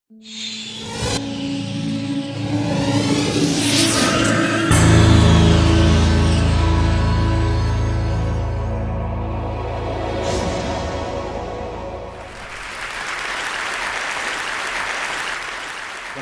When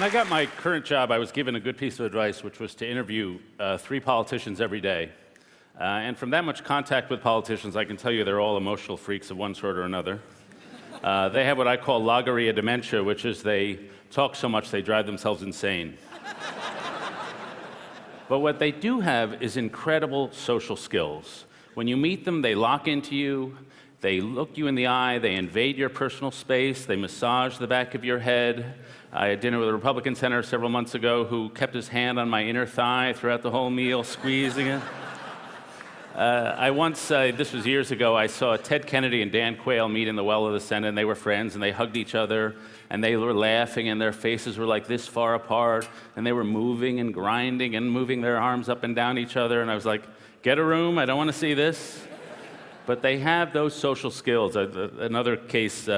I got my current job, I was given a good piece of advice, which was to interview 3 politicians every day. And from that much contact with politicians, I can tell you they're all emotional freaks of one sort or another. They have what I call logorrhea dementia, which is they talk so much they drive themselves insane. But what they do have is incredible social skills. When you meet them, they lock into you, they look you in the eye, they invade your personal space, they massage the back of your head. I had dinner with a Republican senator several months ago who kept his hand on my inner thigh throughout the whole meal, squeezing it. This was years ago, I saw Ted Kennedy and Dan Quayle meet in the well of the Senate, and they were friends, and they hugged each other, and they were laughing, and their faces were like this far apart, and they were moving and grinding and moving their arms up and down each other, and I was like, get a room, I don't want to see this. But they have those social skills. Another case,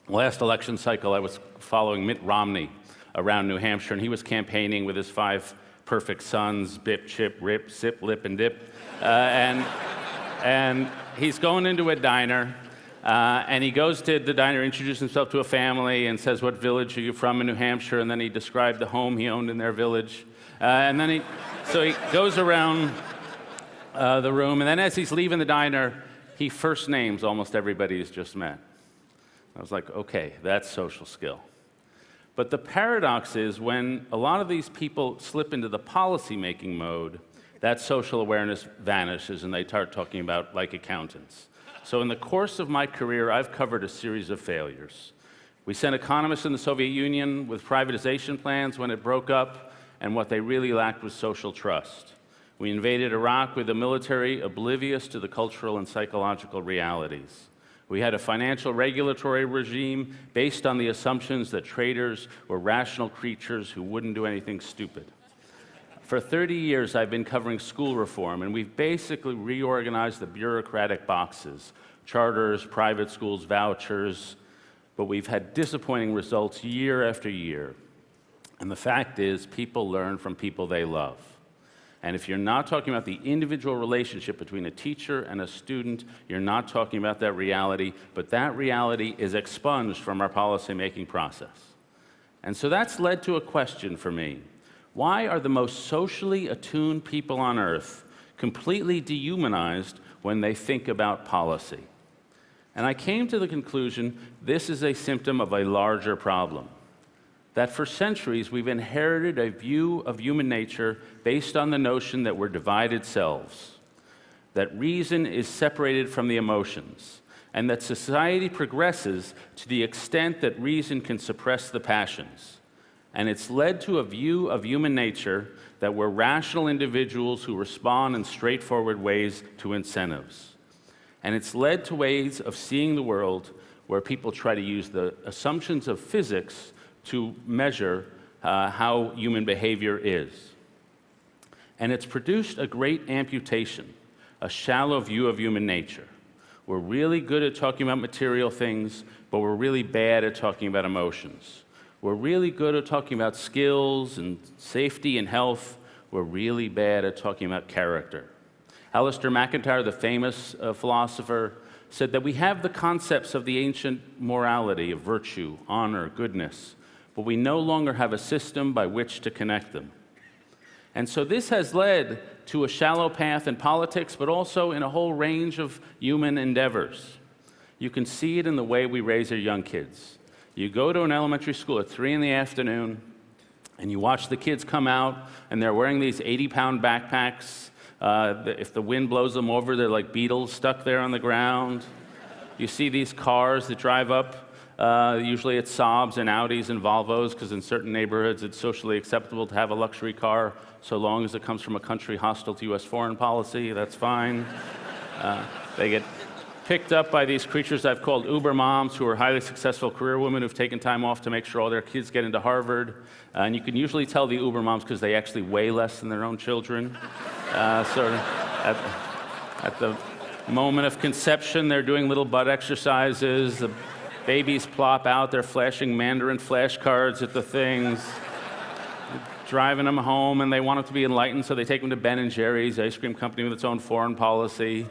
last election cycle, I was following Mitt Romney around New Hampshire, and he was campaigning with his 5 perfect sons, Bip, Chip, Rip, Sip, Lip, and Dip. And he's going into a diner, and he goes to the diner, introduces himself to a family, and says, what village are you from in New Hampshire? And then he described the home he owned in their village. And then he goes around the room, and then as he's leaving the diner, he first names almost everybody he's just met. I was like, okay, that's social skill. But the paradox is when a lot of these people slip into the policy-making mode, that social awareness vanishes and they start talking about like accountants. So in the course of my career, I've covered a series of failures. We sent economists in the Soviet Union with privatization plans when it broke up, and what they really lacked was social trust. We invaded Iraq with a military oblivious to the cultural and psychological realities. We had a financial regulatory regime based on the assumptions that traders were rational creatures who wouldn't do anything stupid. For 30 years, I've been covering school reform, and we've basically reorganized the bureaucratic boxes, charters, private schools, vouchers, but we've had disappointing results year after year. And the fact is, people learn from people they love. And if you're not talking about the individual relationship between a teacher and a student, you're not talking about that reality, but that reality is expunged from our policymaking process. And so that's led to a question for me. Why are the most socially attuned people on earth completely dehumanized when they think about policy? And I came to the conclusion this is a symptom of a larger problem. That for centuries we've inherited a view of human nature based on the notion that we're divided selves, that reason is separated from the emotions, and that society progresses to the extent that reason can suppress the passions. And it's led to a view of human nature that we're rational individuals who respond in straightforward ways to incentives. And it's led to ways of seeing the world where people try to use the assumptions of physics to measure how human behavior is. And it's produced a great amputation, a shallow view of human nature. We're really good at talking about material things, but we're really bad at talking about emotions. We're really good at talking about skills and safety and health. We're really bad at talking about character. Alistair McIntyre, the famous philosopher, said that we have the concepts of the ancient morality of virtue, honor, goodness, but we no longer have a system by which to connect them. And so this has led to a shallow path in politics, but also in a whole range of human endeavors. You can see it in the way we raise our young kids. You go to an elementary school at 3 in the afternoon, and you watch the kids come out, and they're wearing these 80-pound backpacks. If the wind blows them over, they're like beetles stuck there on the ground. You see these cars that drive up. Usually it's Saabs and Audis and Volvos, because in certain neighborhoods it's socially acceptable to have a luxury car so long as it comes from a country hostile to U.S. foreign policy, that's fine. They get picked up by these creatures I've called Uber moms, who are highly successful career women who've taken time off to make sure all their kids get into Harvard. And you can usually tell the Uber moms because they actually weigh less than their own children. Sort of at the moment of conception, they're doing little butt exercises. Babies plop out, they're flashing Mandarin flashcards at the things, driving them home, and they want them to be enlightened, so they take them to Ben & Jerry's, ice cream company with its own foreign policy.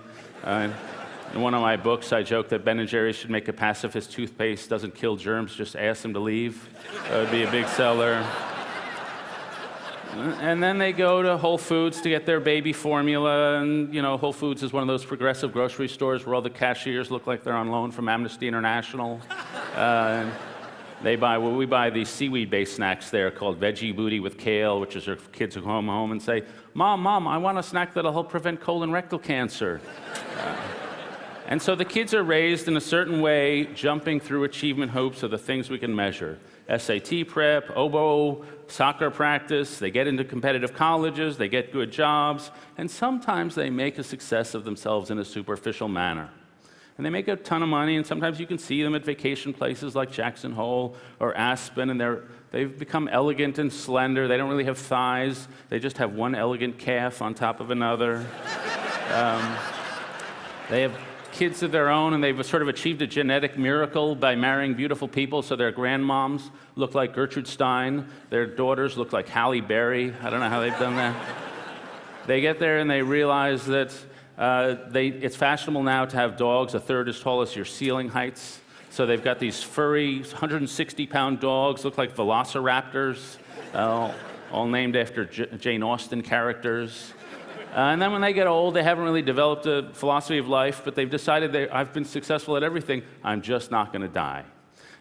In one of my books, I joke that Ben & Jerry's should make a pacifist toothpaste, doesn't kill germs, just ask them to leave. That would be a big seller. And then they go to Whole Foods to get their baby formula, and Whole Foods is one of those progressive grocery stores where all the cashiers look like they're on loan from Amnesty International. We buy these seaweed-based snacks there called Veggie Booty with kale, which is their kids who come home and say, Mom, I want a snack that'll help prevent colon rectal cancer. And so the kids are raised in a certain way, jumping through achievement hoops of the things we can measure. SAT prep, oboe, soccer practice, they get into competitive colleges, they get good jobs, and sometimes they make a success of themselves in a superficial manner. And they make a ton of money, and sometimes you can see them at vacation places like Jackson Hole or Aspen, and they've become elegant and slender. They don't really have thighs. They just have one elegant calf on top of another. They have kids of their own, and they've sort of achieved a genetic miracle by marrying beautiful people, so their grandmoms look like Gertrude Stein, their daughters look like Halle Berry. I don't know how they've done that. They get there and they realize that it's fashionable now to have dogs a third as tall as your ceiling heights. So they've got these furry, 160-pound dogs, look like velociraptors, all named after Jane Austen characters. And then when they get old, they haven't really developed a philosophy of life, but they've decided I've been successful at everything, I'm just not going to die.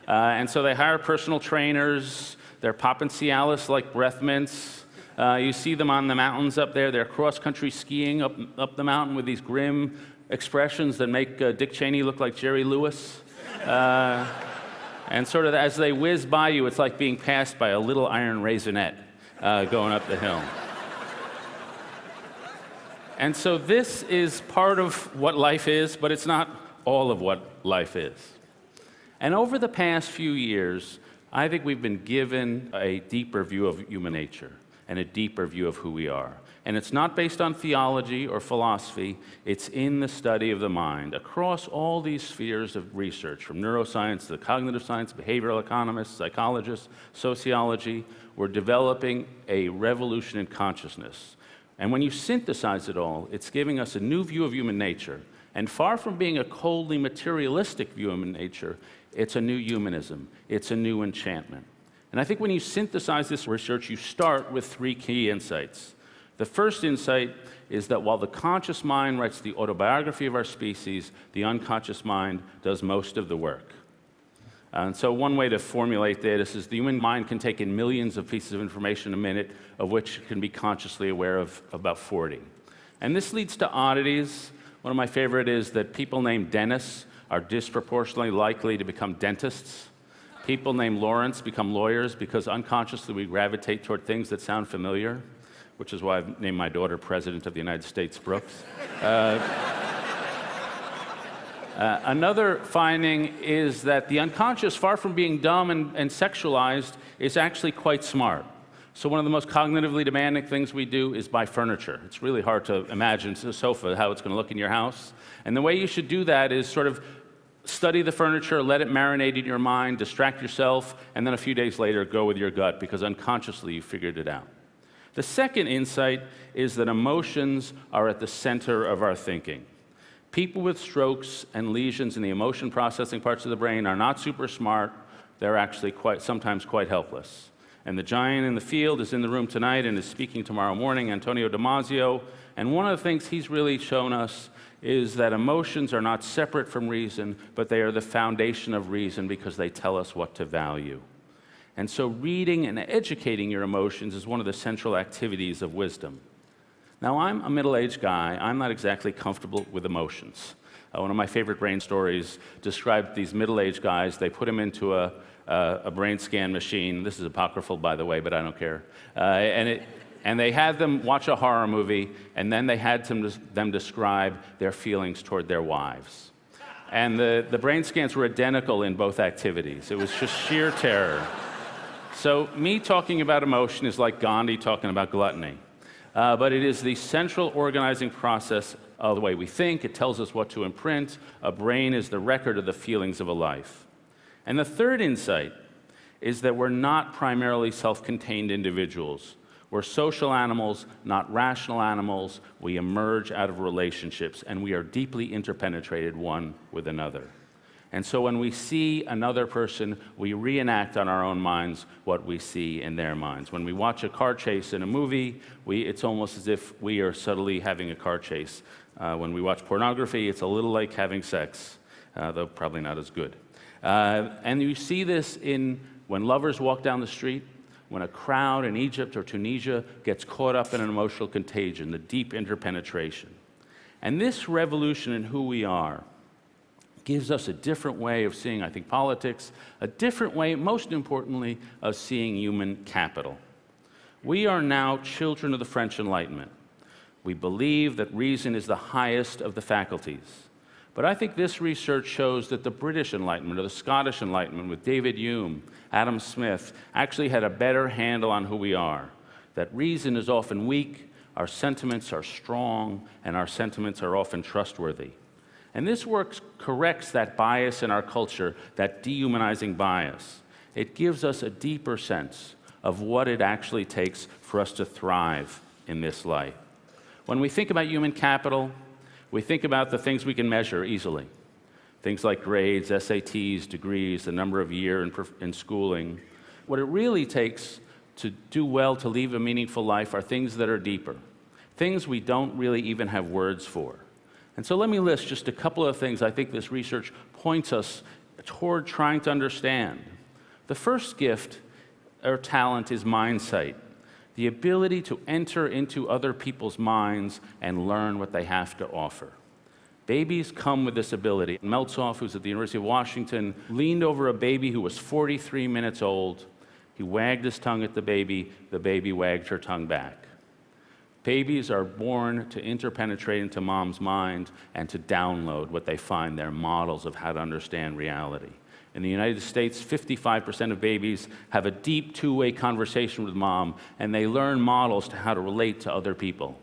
And so they hire personal trainers, they're popping Cialis like breath mints. You see them on the mountains up there, they're cross-country skiing up the mountain with these grim expressions that make Dick Cheney look like Jerry Lewis. And sort of as they whiz by you, it's like being passed by a little iron raisinette going up the hill. And so this is part of what life is, but it's not all of what life is. And over the past few years, I think we've been given a deeper view of human nature and a deeper view of who we are. And it's not based on theology or philosophy, it's in the study of the mind across all these spheres of research, from neuroscience to cognitive science, behavioral economists, psychologists, sociology. We're developing a revolution in consciousness. And when you synthesize it all, it's giving us a new view of human nature. And far from being a coldly materialistic view of human nature, it's a new humanism. It's a new enchantment. And I think when you synthesize this research, you start with three key insights. The first insight is that while the conscious mind writes the autobiography of our species, the unconscious mind does most of the work. And so one way to formulate this is the human mind can take in millions of pieces of information a minute, of which it can be consciously aware of about 40. And this leads to oddities. One of my favorite is that people named Dennis are disproportionately likely to become dentists. People named Lawrence become lawyers because unconsciously we gravitate toward things that sound familiar, which is why I've named my daughter President of the United States, Brooks. Another finding is that the unconscious, far from being dumb and sexualized, is actually quite smart. So one of the most cognitively demanding things we do is buy furniture. It's really hard to imagine a sofa, how it's going to look in your house. And the way you should do that is sort of study the furniture, let it marinate in your mind, distract yourself, and then a few days later go with your gut, because unconsciously you figured it out. The second insight is that emotions are at the center of our thinking. People with strokes and lesions in the emotion processing parts of the brain are not super smart. They're actually sometimes quite helpless. And the giant in the field is in the room tonight and is speaking tomorrow morning, Antonio Damasio. And one of the things he's really shown us is that emotions are not separate from reason, but they are the foundation of reason because they tell us what to value. And so reading and educating your emotions is one of the central activities of wisdom. Now, I'm a middle-aged guy. I'm not exactly comfortable with emotions. One of my favorite brain stories described these middle-aged guys. They put them into a brain scan machine. This is apocryphal, by the way, but I don't care. And they had them watch a horror movie, and then they had them describe their feelings toward their wives. And the brain scans were identical in both activities. It was just sheer terror. So me talking about emotion is like Gandhi talking about gluttony. But it is the central organizing process of the way we think. It tells us what to imprint. A brain is the record of the feelings of a life. And the third insight is that we're not primarily self-contained individuals. We're social animals, not rational animals. We emerge out of relationships, and we are deeply interpenetrated one with another. And so when we see another person, we reenact on our own minds what we see in their minds. When we watch a car chase in a movie, it's almost as if we are subtly having a car chase. When we watch pornography, it's a little like having sex, though probably not as good. And you see this when lovers walk down the street, when a crowd in Egypt or Tunisia gets caught up in an emotional contagion, the deep interpenetration. And this revolution in who we are gives us a different way of seeing, I think, politics, a different way, most importantly, of seeing human capital. We are now children of the French Enlightenment. We believe that reason is the highest of the faculties. But I think this research shows that the British Enlightenment or the Scottish Enlightenment with David Hume, Adam Smith, actually had a better handle on who we are. That reason is often weak, our sentiments are strong, and our sentiments are often trustworthy. And this work corrects that bias in our culture, that dehumanizing bias. It gives us a deeper sense of what it actually takes for us to thrive in this life. When we think about human capital, we think about the things we can measure easily. Things like grades, SATs, degrees, the number of years in schooling. What it really takes to do well, to lead a meaningful life, are things that are deeper. Things we don't really even have words for. And so let me list just a couple of things I think this research points us toward trying to understand. The first gift or talent is mindsight, the ability to enter into other people's minds and learn what they have to offer. Babies come with this ability. Meltzoff, who's at the University of Washington, leaned over a baby who was 43 minutes old. He wagged his tongue at the baby wagged her tongue back. Babies are born to interpenetrate into mom's mind and to download what they find, their models of how to understand reality. In the United States, 55% of babies have a deep two-way conversation with mom, and they learn models to how to relate to other people.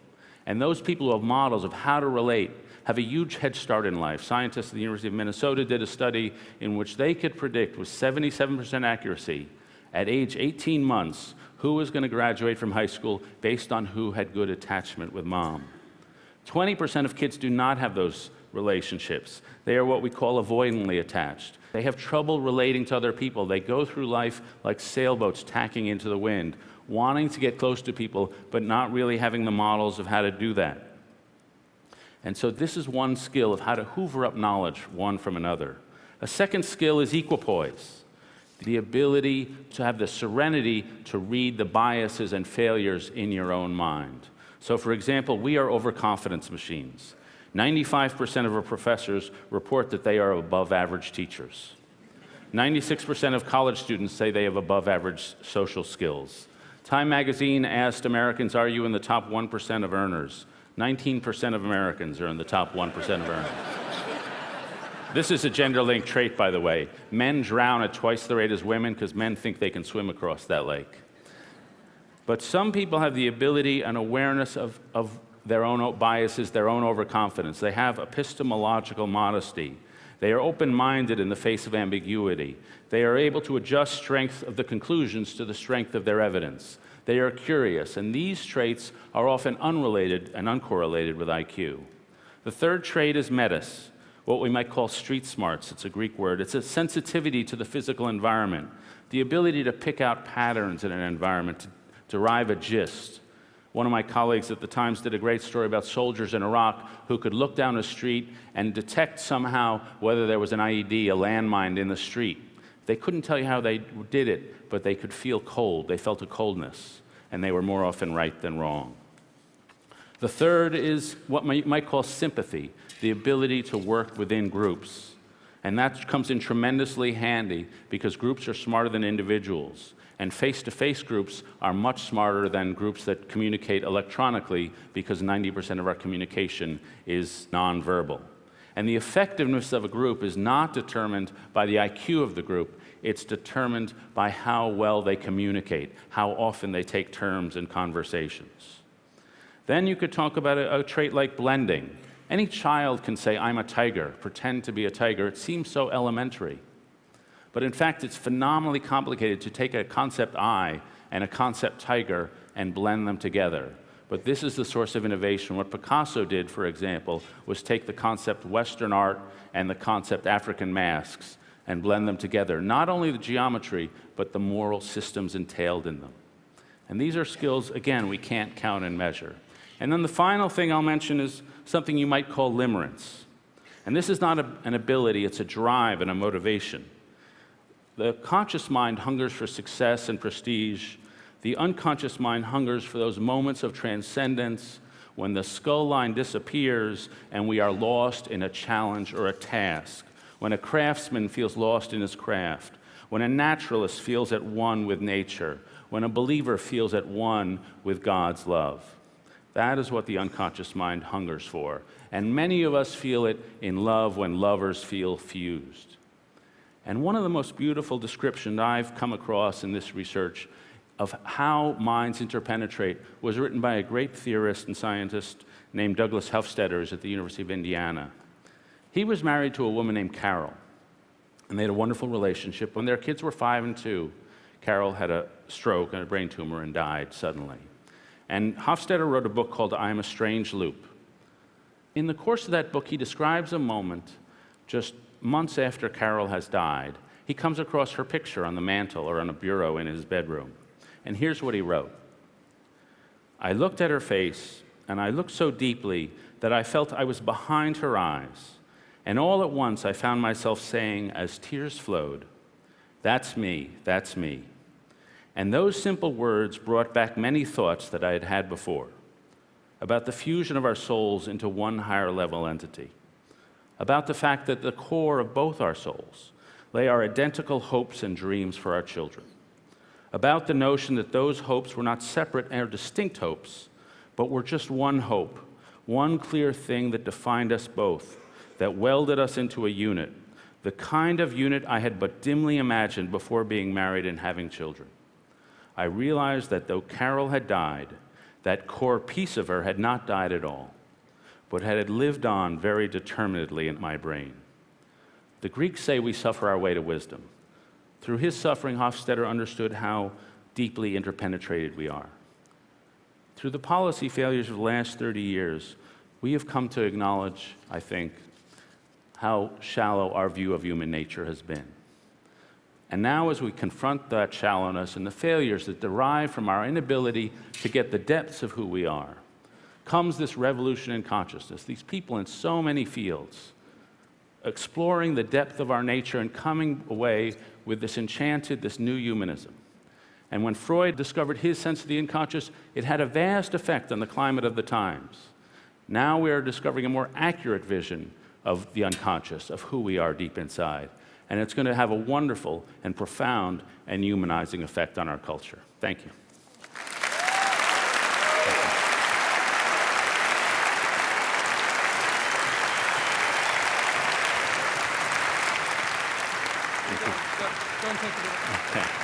And those people who have models of how to relate have a huge head start in life. Scientists at the University of Minnesota did a study in which they could predict with 77% accuracy at age 18 months who was going to graduate from high school based on who had good attachment with mom. 20% of kids do not have those relationships. They are what we call avoidantly attached. They have trouble relating to other people. They go through life like sailboats tacking into the wind, wanting to get close to people, but not really having the models of how to do that. And so this is one skill of how to hoover up knowledge one from another. A second skill is equipoise, the ability to have the serenity to read the biases and failures in your own mind. So for example, we are overconfidence machines. 95% of our professors report that they are above average teachers. 96% of college students say they have above average social skills. Time magazine asked Americans, are you in the top 1% of earners? 19% of Americans are in the top 1% of earners. This is a gender-linked trait, by the way. Men drown at twice the rate as women because men think they can swim across that lake. But some people have the ability and awareness of their own biases, their own overconfidence. They have epistemological modesty. They are open-minded in the face of ambiguity. They are able to adjust strength of the conclusions to the strength of their evidence. They are curious, and these traits are often unrelated and uncorrelated with IQ. The third trait is metis, what we might call street smarts. It's a Greek word. It's a sensitivity to the physical environment, the ability to pick out patterns in an environment, to derive a gist. One of my colleagues at the Times did a great story about soldiers in Iraq who could look down a street and detect somehow whether there was an IED, a landmine in the street. They couldn't tell you how they did it, but they could feel cold. They felt a coldness, and they were more often right than wrong. The third is what you might call sympathy, the ability to work within groups. And that comes in tremendously handy because groups are smarter than individuals. And face-to-face groups are much smarter than groups that communicate electronically because 90% of our communication is nonverbal. And the effectiveness of a group is not determined by the IQ of the group. It's determined by how well they communicate, how often they take turns in conversations. Then you could talk about a trait like blending. Any child can say, I'm a tiger, pretend to be a tiger. It seems so elementary. But in fact, it's phenomenally complicated to take a concept I and a concept tiger and blend them together. But this is the source of innovation. What Picasso did, for example, was take the concept Western art and the concept African masks and blend them together. Not only the geometry, but the moral systems entailed in them. And these are skills, again, we can't count and measure. And then the final thing I'll mention is something you might call limerence. And this is not an ability, it's a drive and a motivation. The conscious mind hungers for success and prestige. The unconscious mind hungers for those moments of transcendence when the skull line disappears and we are lost in a challenge or a task, when a craftsman feels lost in his craft, when a naturalist feels at one with nature, when a believer feels at one with God's love. That is what the unconscious mind hungers for. And many of us feel it in love when lovers feel fused. And one of the most beautiful descriptions I've come across in this research of how minds interpenetrate was written by a great theorist and scientist named Douglas Hofstadter, who's at the University of Indiana. He was married to a woman named Carol, and they had a wonderful relationship. When their kids were 5 and 2, Carol had a stroke and a brain tumor and died suddenly. And Hofstadter wrote a book called I Am a Strange Loop. In the course of that book, he describes a moment just months after Carol has died. He comes across her picture on the mantle or on a bureau in his bedroom. And here's what he wrote. I looked at her face, and I looked so deeply that I felt I was behind her eyes. And all at once, I found myself saying, as tears flowed, "That's me, that's me." And those simple words brought back many thoughts that I had had before, about the fusion of our souls into one higher level entity, about the fact that at the core of both our souls lay our identical hopes and dreams for our children, about the notion that those hopes were not separate or distinct hopes, but were just one hope, one clear thing that defined us both, that welded us into a unit, the kind of unit I had but dimly imagined before being married and having children. I realized that though Carol had died, that core piece of her had not died at all, but had lived on very determinedly in my brain. The Greeks say we suffer our way to wisdom. Through his suffering, Hofstadter understood how deeply interpenetrated we are. Through the policy failures of the last 30 years, we have come to acknowledge, I think, how shallow our view of human nature has been. And now as we confront that shallowness and the failures that derive from our inability to get the depths of who we are, comes this revolution in consciousness, these people in so many fields, exploring the depth of our nature and coming away with this enchanted, this new humanism. And when Freud discovered his sense of the unconscious, it had a vast effect on the climate of the times. Now we are discovering a more accurate vision of the unconscious, of who we are deep inside. And it's going to have a wonderful and profound and humanizing effect on our culture. Thank you. Go and take it. Okay.